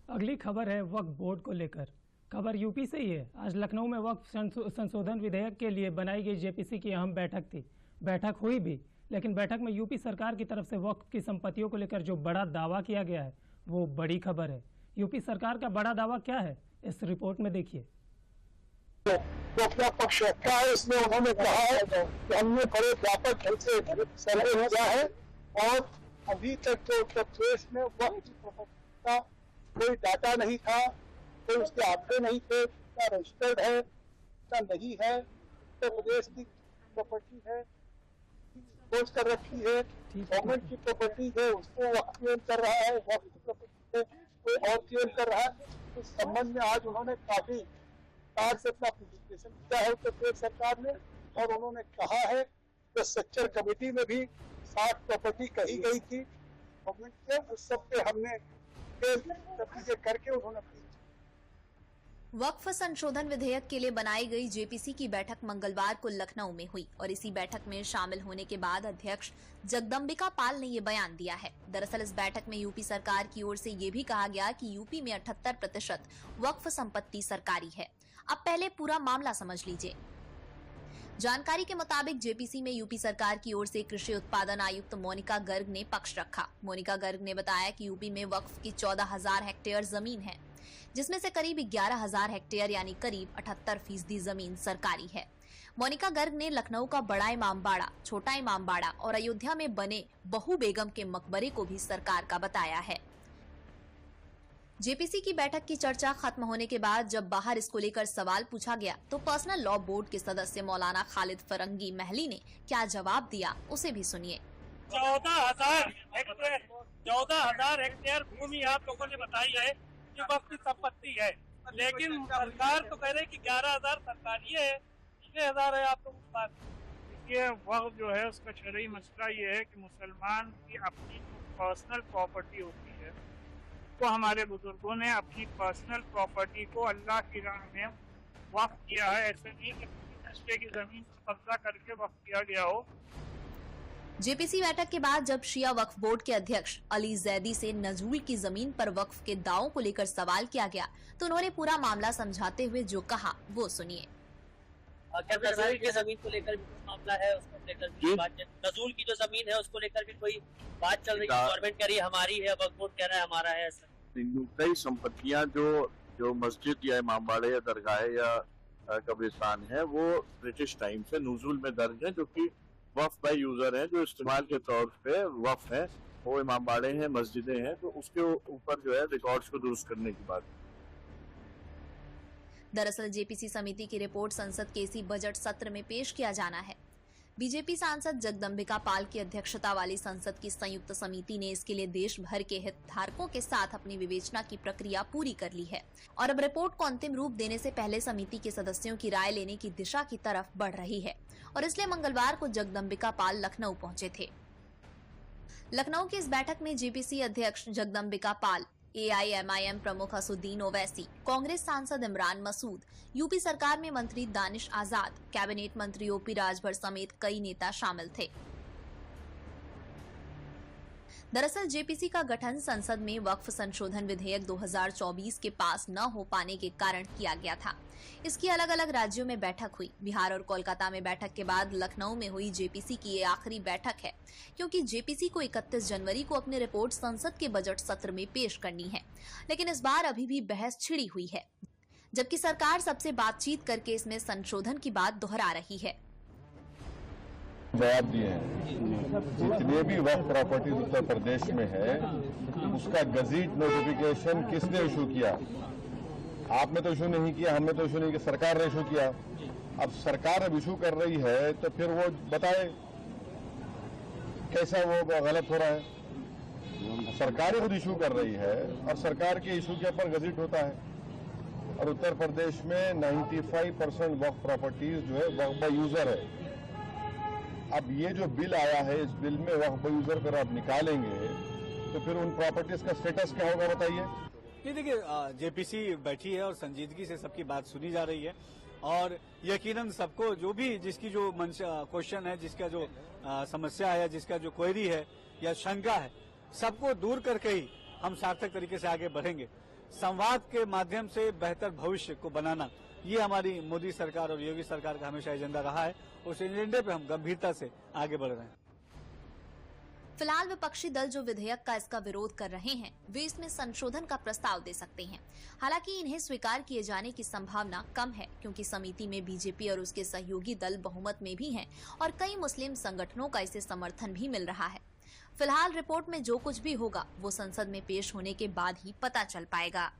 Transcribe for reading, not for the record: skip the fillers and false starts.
अगली खबर है वक्फ बोर्ड को लेकर। खबर यूपी से ही है। आज लखनऊ में वक्फ संशोधन विधेयक के लिए बनाई गई जेपीसी की अहम बैठक थी। बैठक हुई भी, लेकिन बैठक में यूपी सरकार की तरफ से वक्फ की संपत्तियों को लेकर जो बड़ा दावा किया गया है वो बड़ी खबर है। यूपी सरकार का बड़ा दावा क्या है, इस रिपोर्ट में देखिए। तो अपना पक्ष रखा है, इसमें उन्होंने कहा है कि हमने बड़े व्यापक ढंग से सर्वे किया है और अभी तक जो उत्तर प्रदेश में वक्फ की प्रॉपर्टी का कोई डाटा नहीं था, कोई उसके आंकड़े नहीं थे, क्या रजिस्टर्ड है क्या नहीं है। उत्तर प्रदेश की प्रॉपर्टी है खोज कर रखी है, गवर्नमेंट की प्रॉपर्टी है उसको वक्फ क्लेम कर रहा है, वक्फ की प्रॉपर्टी है कोई और क्लेम कर रहा है। इस संबंध में आज उन्होंने काफी कार से अपना प्रेजेंटेशन किया है उत्तर प्रदेश सरकार ने, और उन्होंने कहा है कि स्ट्रक्चर कमेटी में भी 60 प्रॉपर्टी कही गई थी गवर्नमेंट के, उस सब पे हमने नतीजे करके उन्होंने वक्फ संशोधन विधेयक के लिए बनाई गई जेपीसी की बैठक मंगलवार को लखनऊ में हुई और इसी बैठक में शामिल होने के बाद अध्यक्ष जगदम्बिका पाल ने ये बयान दिया है। दरअसल इस बैठक में यूपी सरकार की ओर से ये भी कहा गया कि यूपी में 78% वक्फ संपत्ति सरकारी है। अब पहले पूरा मामला समझ लीजिए। जानकारी के मुताबिक जेपीसी में यूपी सरकार की ओर से कृषि उत्पादन आयुक्त मोनिका गर्ग ने पक्ष रखा। मोनिका गर्ग ने बताया कि यूपी में वक्फ की 14,000 हेक्टेयर जमीन है, जिसमें से करीब 11,000 हेक्टेयर यानी करीब 78% जमीन सरकारी है। मोनिका गर्ग ने लखनऊ का बड़ा इमामबाड़ा, छोटा इमामबाड़ा और अयोध्या में बने बहू बेगम के मकबरे को भी सरकार का बताया है। जेपीसी की बैठक की चर्चा खत्म होने के बाद जब बाहर इसको लेकर सवाल पूछा गया तो पर्सनल लॉ बोर्ड के सदस्य मौलाना खालिद फरंगी महली ने क्या जवाब दिया, उसे भी सुनिए। 14,000 हेक्टेयर भूमि आप लोगों ने बताई है कि वक्फ की संपत्ति है, लेकिन सरकार तो कह रही कि 11,000 सरकारी है, 6,000 है। आप लोग देखिए, वक्फ जो है उसका शरई मसला ये है कि मुसलमान की अपनी पर्सनल प्रॉपर्टी होती है, तो हमारे बुजुर्गों ने अपनी पर्सनल प्रॉपर्टी को अल्लाह की राह में वक्फ किया है। ऐसे नहीं कि दूसरे की जमीन पर कब्जा करके वक्फ किया गया हो। जेपीसी बैठक के बाद जब शिया वक्फ बोर्ड के अध्यक्ष अली जैदी से नजूल की जमीन पर वक्फ के दावों को लेकर सवाल किया गया तो उन्होंने पूरा मामला समझाते हुए जो कहा वो सुनिए। नजूल की जमीन को लेकर भी कुछ मामला है, उसको लेकर भी बात, नजूल की जो जमीन है उसको लेकर भी कोई बात चल रही है। गवर्नमेंट कह रही है हमारी है, वक्फ बोर्ड कह रहा है हमारा है। कई संपत्तियां जो मस्जिद या इमामबाड़े या दरगाह या कब्रिस्तान है वो ब्रिटिश टाइम से नज़ूल में दर्ज है, जो कि वक्फ बाय यूजर है, जो इस्तेमाल के तौर पे वक्फ है, वो इमामबाड़े हैं, मस्जिदें हैं, तो उसके ऊपर जो है रिकॉर्ड्स को दुरुस्त करने की बात। दरअसल जेपीसी समिति की रिपोर्ट संसद के इसी बजट सत्र में पेश किया जाना है। बीजेपी सांसद जगदम्बिका पाल की अध्यक्षता वाली संसद की संयुक्त समिति ने इसके लिए देश भर के हितधारकों के साथ अपनी विवेचना की प्रक्रिया पूरी कर ली है और अब रिपोर्ट को अंतिम रूप देने से पहले समिति के सदस्यों की राय लेने की दिशा की तरफ बढ़ रही है और इसलिए मंगलवार को जगदम्बिका पाल लखनऊ पहुंचे थे। लखनऊ की इस बैठक में जेपीसी अध्यक्ष जगदम्बिका पाल, AIMIM प्रमुख असुद्दीन ओवैसी, कांग्रेस सांसद इमरान मसूद, यूपी सरकार में मंत्री दानिश आजाद, कैबिनेट मंत्री OP राजभर समेत कई नेता शामिल थे। दरअसल जेपीसी का गठन संसद में वक्फ संशोधन विधेयक 2024 के पास न हो पाने के कारण किया गया था। इसकी अलग अलग राज्यों में बैठक हुई। बिहार और कोलकाता में बैठक के बाद लखनऊ में हुई जेपीसी की ये आखिरी बैठक है, क्योंकि जेपीसी को 31 जनवरी को अपनी रिपोर्ट संसद के बजट सत्र में पेश करनी है, लेकिन इस बार अभी भी बहस छिड़ी हुई है, जबकि सरकार सबसे बातचीत करके इसमें संशोधन की बात दोहरा रही है। जवाब दिए हैं जितने भी वक्फ प्रॉपर्टी उत्तर प्रदेश में है उसका गजीट नोटिफिकेशन किसने इशू किया? आपने तो इशू नहीं किया, हमने तो इशू नहीं किया, सरकार ने इशू किया। अब सरकार अब इशू कर रही है तो फिर वो बताए कैसा वो गलत हो रहा है। सरकार खुद इशू कर रही है और सरकार के इशू के ऊपर गजीट होता है और उत्तर प्रदेश में 95% वक्फ प्रॉपर्टीज जो है वक्फ बाय यूजर है। अब ये जो बिल आया है इस बिल में वक्फ बाय यूजर पर आप निकालेंगे तो फिर उन प्रॉपर्टीज का स्टेटस क्या होगा बताइए। ये देखिए, जेपीसी बैठी है और संजीदगी से सबकी बात सुनी जा रही है और यकीनन सबको जो भी जिसकी जो क्वेश्चन है, जिसका जो समस्या है, जिसका जो क्वेरी है या शंका है, सबको दूर करके ही हम सार्थक तरीके से आगे बढ़ेंगे। संवाद के माध्यम से बेहतर भविष्य को बनाना, ये हमारी मोदी सरकार और योगी सरकार का हमेशा एजेंडा रहा है। उस एजेंडे पे हम गंभीरता से आगे बढ़ रहे हैं। फिलहाल विपक्षी दल जो विधेयक का इसका विरोध कर रहे हैं, वे इसमें संशोधन का प्रस्ताव दे सकते हैं। हालांकि इन्हें स्वीकार किए जाने की संभावना कम है, क्योंकि समिति में बीजेपी और उसके सहयोगी दल बहुमत में भी हैं और कई मुस्लिम संगठनों का इसे समर्थन भी मिल रहा है। फिलहाल रिपोर्ट में जो कुछ भी होगा वो संसद में पेश होने के बाद ही पता चल पाएगा।